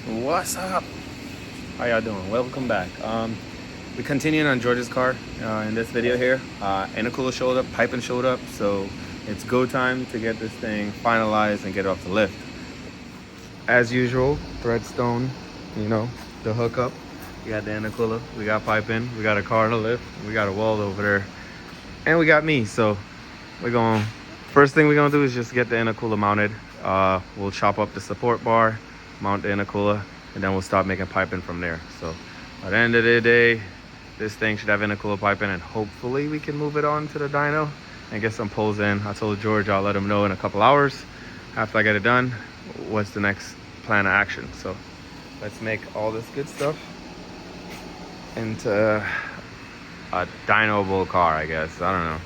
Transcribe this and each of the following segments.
What's up? How y'all doing? Welcome back. We continuing on George's car in this video here. Intercooler showed up, piping showed up, so it's go time to get this thing finalized and get it off the lift. As usual, threadstone, the hookup. We got the intercooler, we got piping, we got a car on the lift, we got a wall over there, and we got me. So first thing we're gonna do is just get the intercooler mounted. We'll chop up the support bar, mount the intercooler, and then we'll start making piping from there. So by the end of the day, this thing should have intercooler piping, and hopefully we can move it on to the dyno and get some pulls in. I told George I'll let him know in a couple hours after I get it done what's the next plan of action. So let's make all this good stuff into a dyno-able car, I guess. I don't know.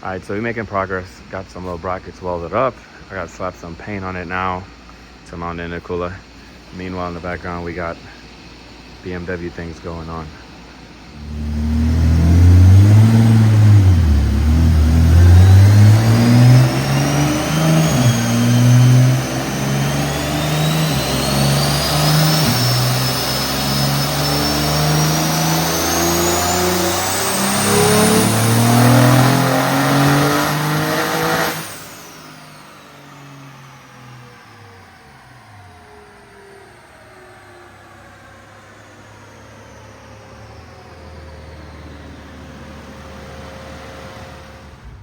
All right, so we're making progress. Got some little brackets welded up. I got to slap some paint on it now to mount the intercooler. Meanwhile, in the background, we got BMW things going on.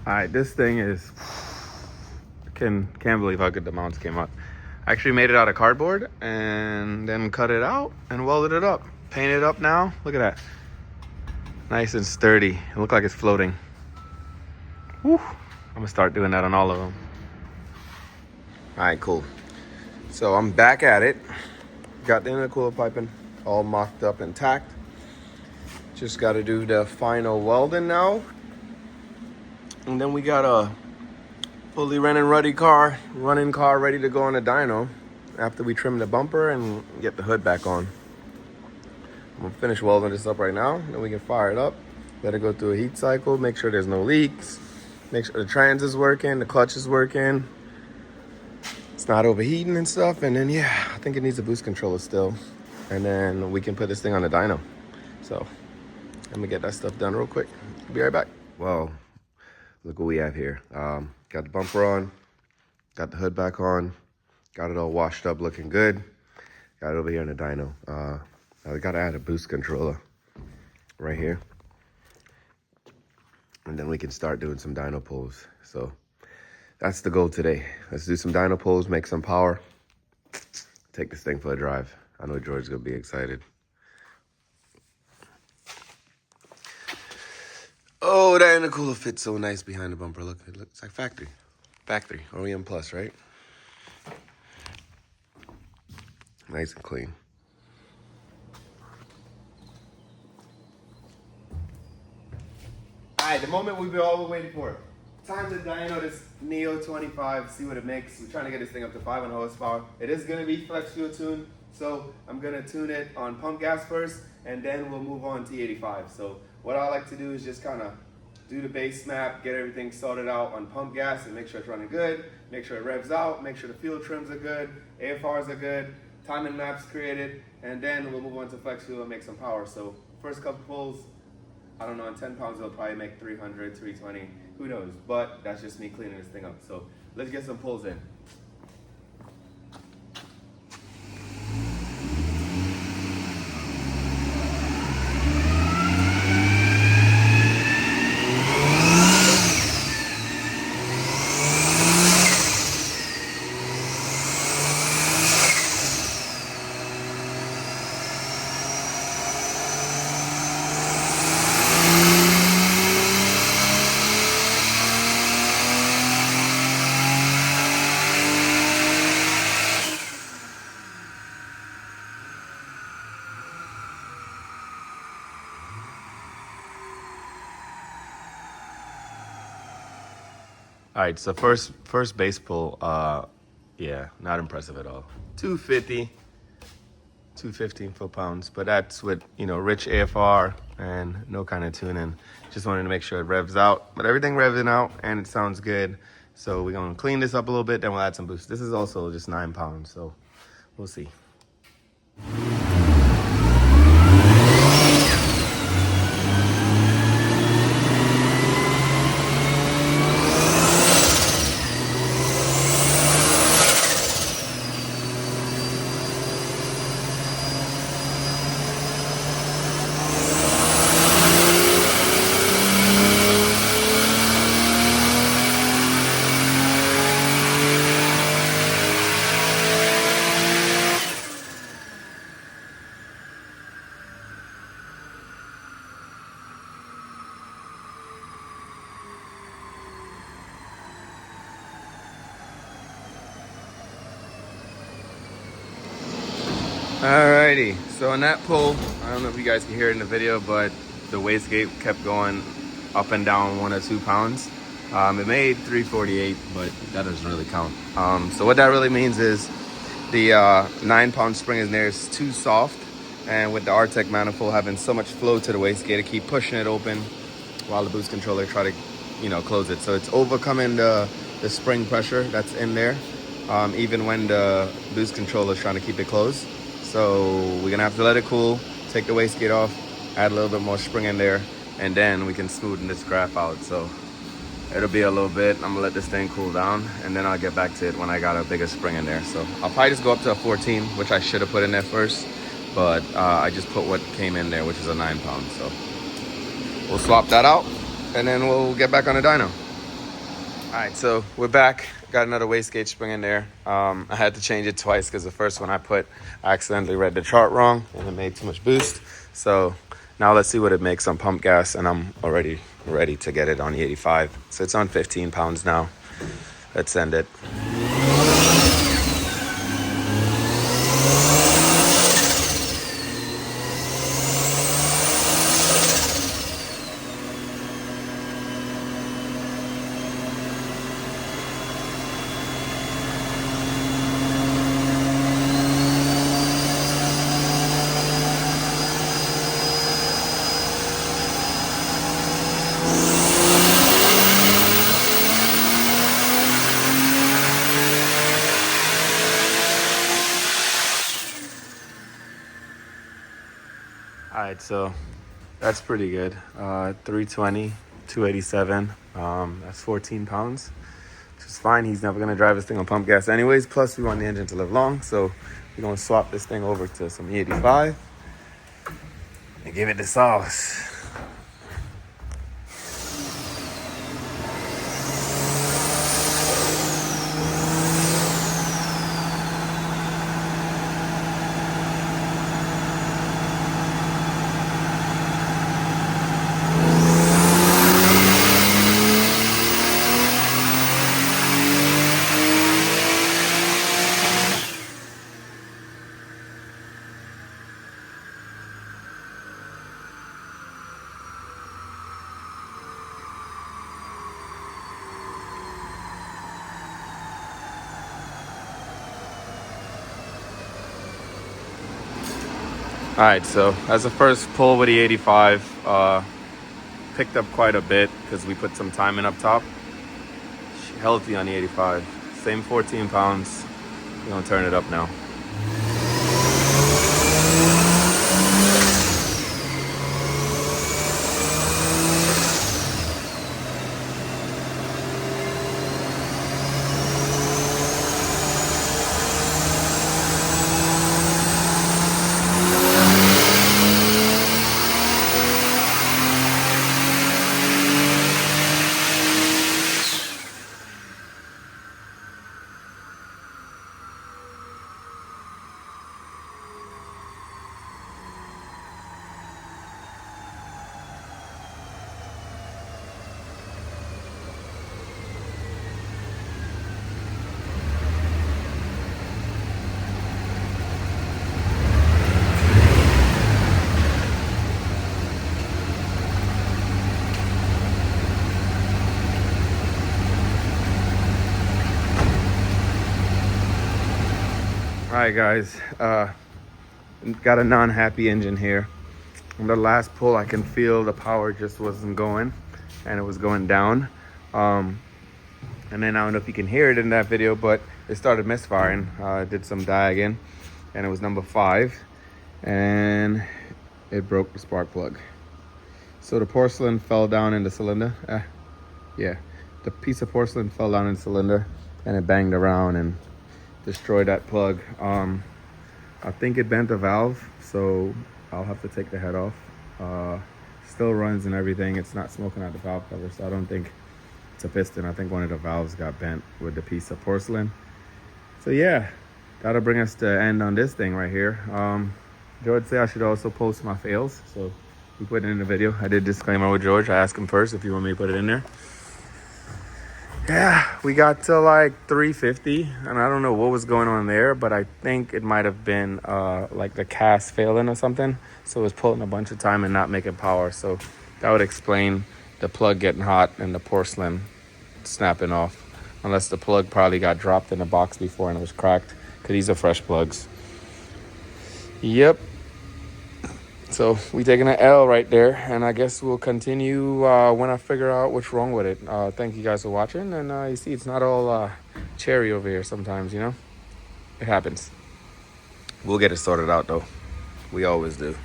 All right, this thing is, can't believe how good the mounts came out. I actually made it out of cardboard and then cut it out and welded it up. Painted it up now, look at that. Nice and sturdy, it looks like it's floating. Whew. I'm gonna start doing that on all of them. All right, cool. So I'm back at it. Got the intercooler piping all mocked up and tacked. Just gotta do the final welding now. And then we got a fully running car ready to go on the dyno after we trim the bumper and get the hood back on. I'm gonna finish welding this up right now, then we can fire it up. Let it go through a heat cycle, make sure there's no leaks, make sure the trans is working, the clutch is working, it's not overheating and stuff. And then yeah, I think it needs a boost controller still. And then we can put this thing on the dyno. So let me get that stuff done real quick. Be right back. Well, look what we have here. Got the bumper on, got the hood back on, got it all washed up, looking good. Got it over here in the dyno. Now we gotta add a boost controller right here. And then we can start doing some dyno pulls. So that's the goal today. Let's do some dyno pulls, make some power, take this thing for a drive. I know George's gonna be excited. Oh, that intercooler fits so nice behind the bumper. Look, it looks like factory. Factory, OEM Plus, right? Nice and clean. All right, the moment we've been all been waiting for. Time to dyno this Neo 25, see what it makes. We're trying to get this thing up to 500 horsepower. It is gonna be flex fuel tuned, so I'm gonna tune it on pump gas first, and then we'll move on to E85. So what I like to do is just kind of do the base map, get everything sorted out on pump gas and make sure it's running good, make sure it revs out, make sure the fuel trims are good, AFRs are good, timing maps created, and then we'll move on to flex fuel and make some power. So first couple pulls, I don't know, on 10 pounds it'll probably make 300, 320, who knows, but that's just me cleaning this thing up. So let's get some pulls in. All right, so first base pull, yeah, not impressive at all. 250, 215 foot-pounds, but that's with, rich AFR and no kind of tuning. Just wanted to make sure it revs out, but everything revs out and it sounds good. So we're gonna clean this up a little bit, then we'll add some boost. This is also just 9 pounds, so We'll see. Alrighty, so on that pull, I don't know if you guys can hear it in the video, but the wastegate kept going up and down 1 or 2 pounds. It made 348, but that doesn't really count. So what that really means is the 9-pound spring in there is too soft, and with the R-Tech manifold having so much flow to the wastegate, to keep pushing it open while the boost controller try to, close it. So it's overcoming the spring pressure that's in there, even when the boost controller is trying to keep it closed. So we're gonna have to let it cool, take the wastegate off, add a little bit more spring in there, and then we can smoothen this graph out. So it'll be a little bit. I'm gonna let this thing cool down, and then I'll get back to it when I got a bigger spring in there. So I'll probably just go up to a 14, which I should have put in there first, but I just put what came in there, which is a 9-pound. So we'll swap that out, and then we'll get back on the dyno. All right, so we're back. Got another wastegate spring in there. I had to change it twice because the first one I accidentally read the chart wrong and it made too much boost. So now let's see what it makes on pump gas, and I'm already ready to get it on the 85. So it's on 15 pounds now. Let's send it. All right, so that's pretty good. 320, 287. That's 14 pounds, which is fine. He's never gonna drive this thing on pump gas anyways. Plus, we want the engine to live long, so we're gonna swap this thing over to some E85 and give it the sauce. All right, so as a first pull with the 85, picked up quite a bit because we put some timing up top. Healthy on the 85. Same 14 pounds. We're gonna turn it up now. All right, guys, got a non-happy engine here. On the last pull, I can feel the power just wasn't going, and it was going down. And then I don't know if you can hear it in that video, but it started misfiring. Did some diagging. and it was number 5, and it broke the spark plug. So the porcelain fell down in the cylinder. Yeah, the piece of porcelain fell down in the cylinder, and it banged around and destroyed that plug. I think it bent the valve, so I'll have to take the head off. Still runs and everything. It's not smoking out the valve cover, so I don't think it's a piston. I think one of the valves got bent with the piece of porcelain. So yeah, that'll bring us to end on this thing right here. George said I should also post my fails, so he put it in the video. I did disclaimer with George. I asked him first if you want me to put it in there. Yeah, we got to like 350, and I don't know what was going on there, but I think it might have been like the cast failing or something. So it was pulling a bunch of time and not making power. So that would explain the plug getting hot and the porcelain snapping off. Unless the plug probably got dropped in the box before and it was cracked, because these are fresh plugs. Yep. So we taking an L right there, and I guess we'll continue when I figure out what's wrong with it. Thank you guys for watching, and you see it's not all cherry over here sometimes, you know? It happens. We'll get it sorted out though. We always do.